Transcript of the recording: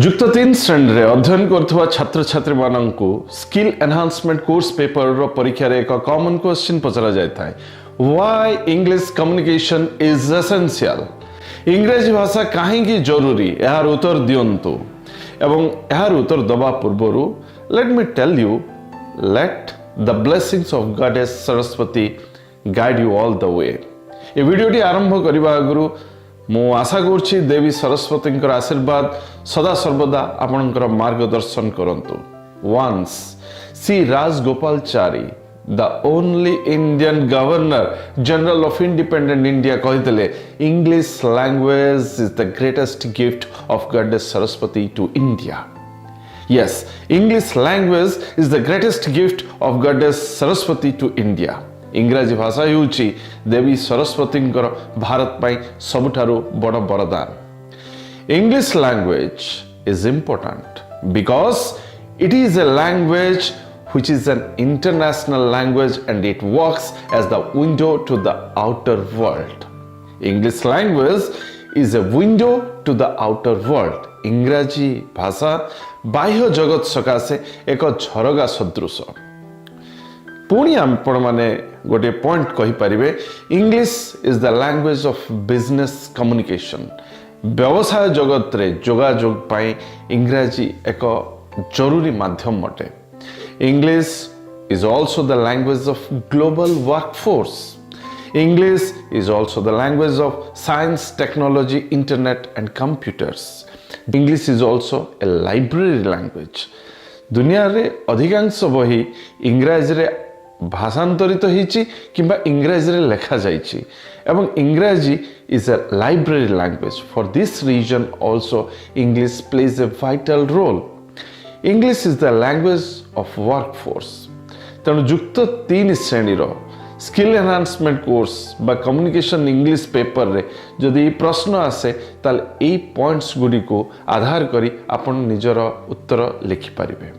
जुक्त 3 श्रेणी अध्ययन कर छात्र छात्री मानक स्किल एनहांसमेंट कोर्स पेपर रो परीक्षा रे एक कॉमन क्वेश्चन पचरा जाय थाए why English communication is essential इंग्रजी भाषा कहीं जरूरी यार उत्तर दियंतु एवं यार उत्तर दबा पूर्व let me tell you let the blessings of goddess Saraswati guide you all the way ये वीडियोटी आरंभ करबा आगु मु आशा करुछि देवी सरस्वती आशीर्वाद सदा सर्वदा आपणकर मार्गदर्शन करंतु। Once CRajagopalachari the only Indian Governor General of Independent India कहते English language is the greatest gift of Goddess Saraswathi to India. Yes, English language is the greatest gift of Goddess Saraswathi to India. इंग्राजी भाषा होउची देवी सरस्वती भारत पाई सबुठारु बड़ वरदान। English language is important because it is a language which is an international language and it works as the window to the outer world. English language is a window to the outer world. इंग्राजी भाषा बाह्य जगत सकाशे एक झरगा सदृश। पुणी आपण माने गोटे point कहि परिबे English is the language of business communication. व्यवसाय जगत रे जोगाजोग पाई इंग्रजी एक जरूरी माध्यम अटे। English is also the language of global workforce. English is also the language of science technology internet and computers. English is also a library language. दुनिया रे अधिकांश बही इंग्रजी रे भाषांतरित होइछि किंबा इंग्रजी रे लेखा जाइछि एवं इंग्रजी is a library language. For this reason also English plays a vital role. English is the language of workforce. तेणु जुक्त 3 श्रेणी रो स्किल एनहांसमेंट कोर्स बा कम्युनिकेशन इंग्लिश पेपर रे जदि प्रश्न आसे ताल ए पॉइंट्स गुडी को आधार करी आपण निजर उत्तर लिखि परिबे।